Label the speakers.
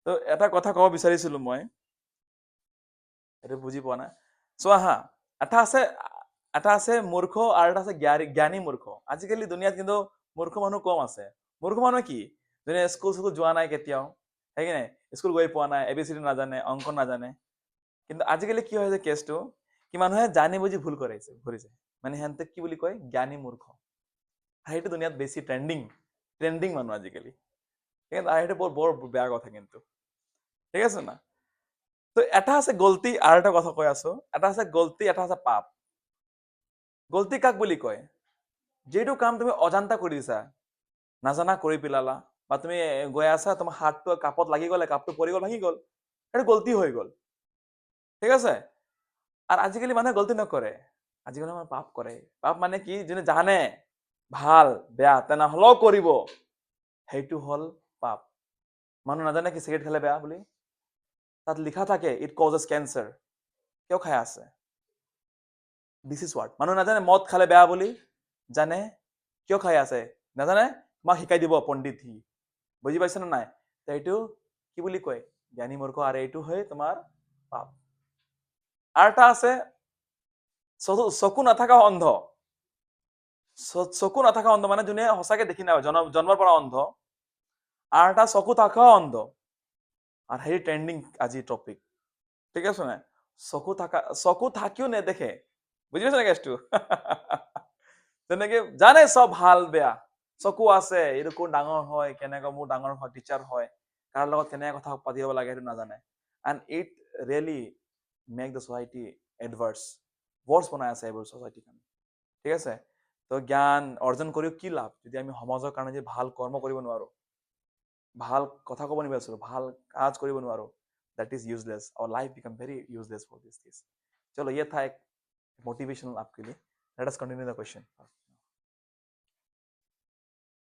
Speaker 1: তো এটা কথা ক'ব বিচাৰিছিলো মই, এইটো বুজি পোৱা নাই। চোৱা হা, এটা আছে এটা আছে মূৰ্খ আৰু এটা আছে জ্ঞানী মূৰ্খ। আজিকালি দুনিয়াত কিন্তু মূৰ্খ মানুহ কম আছে। মূৰ্খ মানুহ কি? যোনে স্কুল স্কুল যোৱা নাই কেতিয়াও, সেই কি নাই, স্কুল গৈ পোৱা নাই, ABCD নাজানে, অংক নাজানে। কিন্তু আজিকালি কি হৈছে কেছটো, কি মানুহে জানি বুজি ভুল কৰিছে। মানে সিহঁতে কি বুলি কয়, জ্ঞানী মূৰ্খ। আৰু সেইটো দুনিয়াত বেছি ট্ৰেণ্ডিং মানুহ আজিকালি। কিন্তু সেইটো বৰ বেয়া কথা কিন্তু, ঠিক আছে না? তো এটা আছে গলতি আৰু এটা কথা কৈ আছো, এটা আছে গলতি, এটা আছে পাপ। গলতি কাক বুলি কয়? যিটো কাম তুমি অজান্তা কৰি দিছা, নাজানা কৰি পেলালা, বা তুমি গৈ আছা, তোমাৰ হাতটো কাপত লাগি গ'লে, কাপটো পৰি গ'ল, ভাঙি গ'ল, সেইটো গলতি হৈ গ'ল, ঠিক আছে? আর আজিকালি মানুহে গলতি নকৰে, আজিকালি মানুহে পাপ কৰে। পাপ মানে কি? যোনে জানে ভাল বেয়া তেনেহলেও কৰিব, সেইটো হল পাপ। মানুহ নাজানে কি চিগাৰেট খালে বেয়া বুলি? তাত লিখা থাকে ইট কজেছ কেঞ্চাৰ, কিয় খাই আছে? This is what. মানুহ নাজানে মদ খালে বেয়া বুলি, জানে, কিয় খাই আছে? নাজানে, তোমাক শিকাই দিব পণ্ডিত সি। বুজি পাইছে নে নাই? এইটো কি বুলি কয়? জ্ঞানী মূৰ্খ। আৰু এইটো হয় তোমাৰ পাপ। আৰু এটা আছে চকু নাথাকা অন্ধ। চকু নাথাকা অন্ধ মানে যোনে সঁচাকে দেখি নাই, জন্মৰ পৰা অন্ধ। আর এটা চকু থাকা অন্ধ। আর সেই ট্রেন্ডিং আজি টপিক, ঠিক আছে না? চকু থাকিও নেদেখে, বুজি পাইছে না কেছটো? তেনেকে জানে সব ভাল বেয়া, চকু আছে, এইটো কোন ডাঙৰ হয়, কেনেকৈ মোৰ ডাঙৰ হয়, টিচাৰ হয়, কাৰ লগত কেনেকে কথা পাতিব লাগে সেইটো নাজানে। And it really make the society adverse, worse বনাই আছে এইবোৰ সোসাইটিখন, ঠিক আছে? তো জ্ঞান অৰ্জন কৰিও কি লাভ যদি আমি সমাজৰ কাৰণে যদি ভাল কৰ্ম কৰিব নোৱাৰো, ভাল কথা ক'ব নিবিচাৰো, ভাল কাজ কৰিব নোৱাৰো, that is useless. Our life become very useless for this case. चलो ये था एक motivational आपके लिए. Let us continue the question.